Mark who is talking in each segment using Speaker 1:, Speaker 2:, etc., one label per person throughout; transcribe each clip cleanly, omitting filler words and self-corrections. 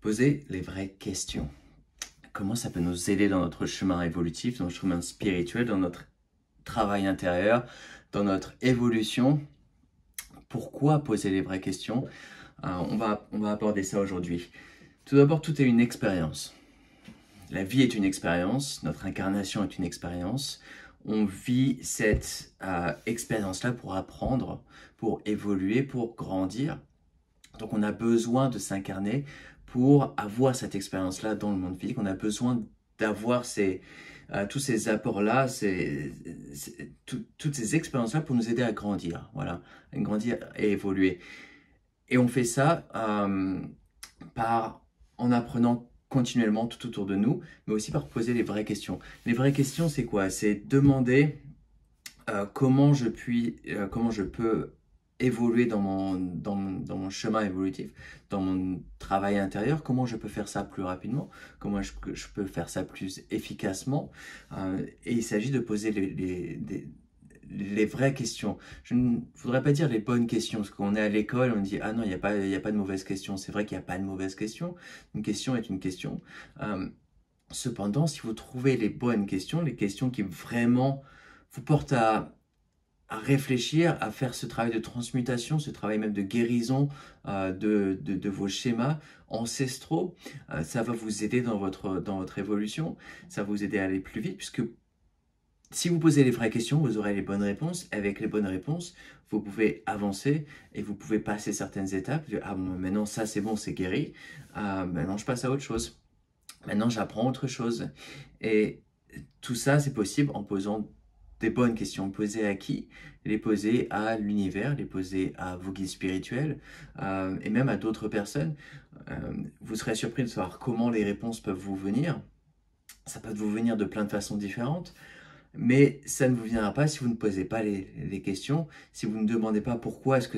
Speaker 1: Poser les vraies questions. Comment ça peut nous aider dans notre chemin évolutif, dans notre chemin spirituel, dans notre travail intérieur, dans notre évolution? Pourquoi poser les vraies questions? On va aborder ça aujourd'hui. Tout d'abord, tout est une expérience. La vie est une expérience, notre incarnation est une expérience. On vit cette expérience-là pour apprendre, pour évoluer, pour grandir. Donc on a besoin de s'incarner pour avoir cette expérience-là dans le monde physique. On a besoin d'avoir tous ces apports-là, toutes ces expériences-là pour nous aider à grandir, voilà, à grandir et évoluer. Et on fait ça en apprenant continuellement tout autour de nous, mais aussi par poser les vraies questions. Les vraies questions, c'est quoi? C'est demander comment je peux évoluer dans mon chemin évolutif, dans mon travail intérieur, comment je peux faire ça plus rapidement, comment je peux faire ça plus efficacement. Et il s'agit de poser les vraies questions. Je ne voudrais pas dire les bonnes questions, parce qu'on est à l'école, on dit « Ah non, il n'y a pas de mauvaises questions ». C'est vrai qu'il n'y a pas de mauvaises questions. Une question est une question. Cependant, si vous trouvez les bonnes questions, les questions qui vraiment vous portent à réfléchir, à faire ce travail de transmutation, ce travail même de guérison de vos schémas ancestraux, ça va vous aider dans votre évolution, ça va vous aider à aller plus vite, puisque si vous posez les vraies questions, vous aurez les bonnes réponses. Avec les bonnes réponses, vous pouvez avancer et vous pouvez passer certaines étapes. Ah bon, maintenant ça c'est bon, c'est guéri. Maintenant je passe à autre chose. Maintenant j'apprends autre chose. Et tout ça c'est possible en posant des bonnes questions. Posées à qui? Les poser à l'univers, les poser à vos guides spirituels et même à d'autres personnes. Vous serez surpris de savoir comment les réponses peuvent vous venir. Ça peut vous venir de plein de façons différentes. Mais ça ne vous viendra pas si vous ne posez pas les questions, si vous ne demandez pas pourquoi est-ce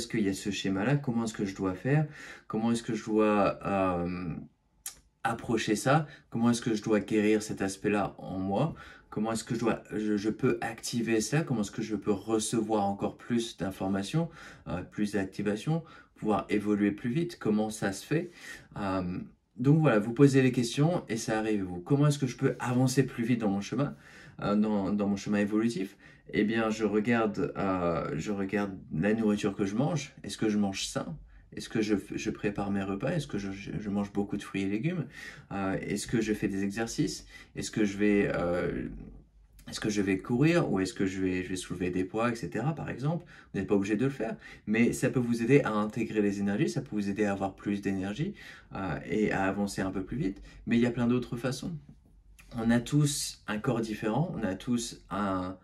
Speaker 1: qu'il y a ce schéma-là, comment est-ce que je dois faire, comment est-ce que je dois approcher ça, comment est-ce que je dois guérir cet aspect-là en moi, comment est-ce que je peux activer ça, comment est-ce que je peux recevoir encore plus d'informations, plus d'activation, pouvoir évoluer plus vite, comment ça se fait. Donc voilà, vous posez les questions et ça arrive à vous. Comment est-ce que je peux avancer plus vite dans mon chemin? Dans mon chemin évolutif, eh bien, je regarde la nourriture que je mange. Est-ce que je mange sain? Est-ce que je prépare mes repas? Est-ce que je mange beaucoup de fruits et légumes? Est-ce que je fais des exercices? Est-ce que je vais courir ou est-ce que je vais soulever des poids, etc. par exemple? Vous n'êtes pas obligé de le faire, mais ça peut vous aider à intégrer les énergies, ça peut vous aider à avoir plus d'énergie et à avancer un peu plus vite. Mais il y a plein d'autres façons. On a tous un corps différent, on a tous un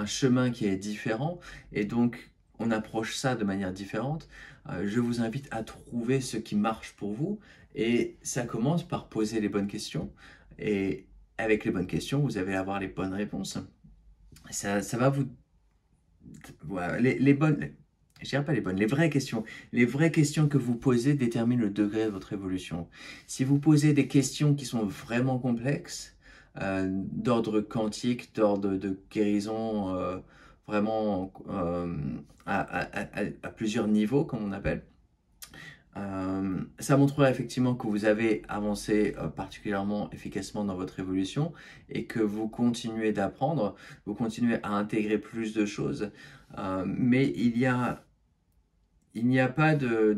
Speaker 1: chemin qui est différent et donc on approche ça de manière différente. Je vous invite à trouver ce qui marche pour vous et ça commence par poser les bonnes questions et avec les bonnes questions, vous allez avoir les bonnes réponses. Ça va vous... Voilà, les bonnes... Je dirais pas les bonnes, les vraies questions. Les vraies questions que vous posez déterminent le degré de votre évolution. Si vous posez des questions qui sont vraiment complexes, d'ordre quantique, d'ordre de guérison, vraiment à plusieurs niveaux, comme on appelle, ça montrera effectivement que vous avez avancé particulièrement efficacement dans votre évolution et que vous continuez d'apprendre, vous continuez à intégrer plus de choses, mais il n'y a pas de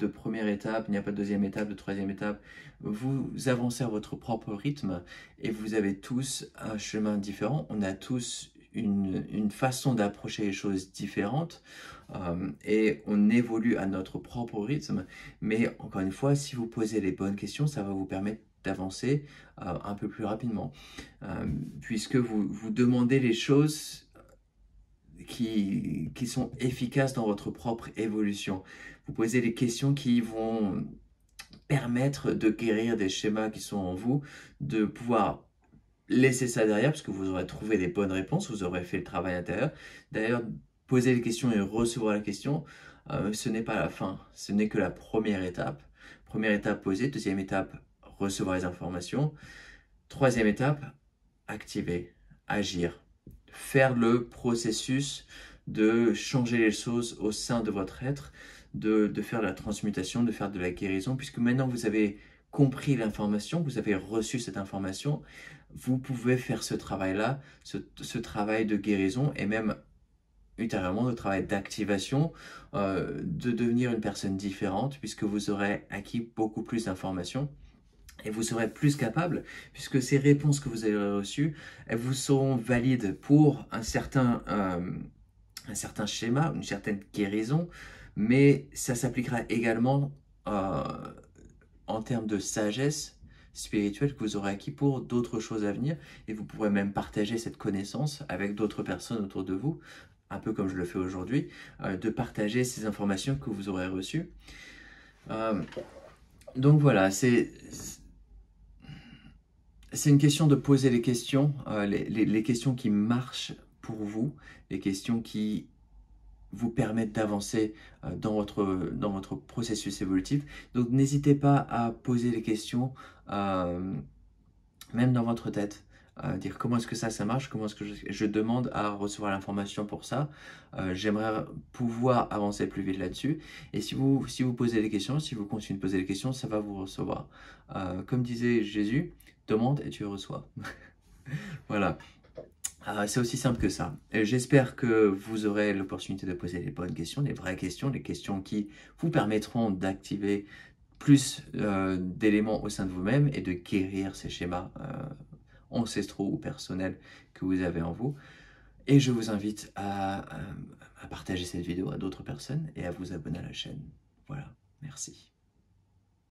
Speaker 1: première étape, il n'y a pas de deuxième étape, de troisième étape. Vous avancez à votre propre rythme et vous avez tous un chemin différent. On a tous une façon d'approcher les choses différentes et on évolue à notre propre rythme. Mais encore une fois, si vous posez les bonnes questions, ça va vous permettre d'avancer un peu plus rapidement. Puisque vous demandez les choses qui sont efficaces dans votre propre évolution. Vous posez des questions qui vont permettre de guérir des schémas qui sont en vous, de pouvoir laisser ça derrière parce que vous aurez trouvé les bonnes réponses, vous aurez fait le travail intérieur. D'ailleurs, poser les questions et recevoir la question, ce n'est pas la fin, ce n'est que la première étape. Première étape, poser. Deuxième étape, recevoir les informations. Troisième étape, activer, agir. Faire le processus de changer les choses au sein de votre être, de faire de la transmutation, de faire de la guérison, puisque maintenant vous avez compris l'information, vous avez reçu cette information, vous pouvez faire ce travail-là, ce travail de guérison et même ultérieurement le travail d'activation, de devenir une personne différente, puisque vous aurez acquis beaucoup plus d'informations. Et vous serez plus capable, puisque ces réponses que vous avez reçues, elles vous seront valides pour un certain schéma, une certaine guérison, mais ça s'appliquera également en termes de sagesse spirituelle que vous aurez acquis pour d'autres choses à venir, et vous pourrez même partager cette connaissance avec d'autres personnes autour de vous, un peu comme je le fais aujourd'hui, de partager ces informations que vous aurez reçues. Donc voilà, c'est une question de poser les questions, les questions qui marchent pour vous, les questions qui vous permettent d'avancer dans votre processus évolutif. Donc n'hésitez pas à poser les questions, même dans votre tête. Dire comment est-ce que ça marche, comment est-ce que je demande à recevoir l'information pour ça. J'aimerais pouvoir avancer plus vite là-dessus. Et si vous posez des questions, si vous continuez de poser des questions, ça va vous recevoir. Comme disait Jésus, demande et tu reçois. Voilà. C'est aussi simple que ça. J'espère que vous aurez l'opportunité de poser les bonnes questions, les vraies questions, les questions qui vous permettront d'activer plus d'éléments au sein de vous-même et de guérir ces schémas ancestraux ou personnels que vous avez en vous. Et je vous invite à partager cette vidéo à d'autres personnes et à vous abonner à la chaîne. Voilà, merci.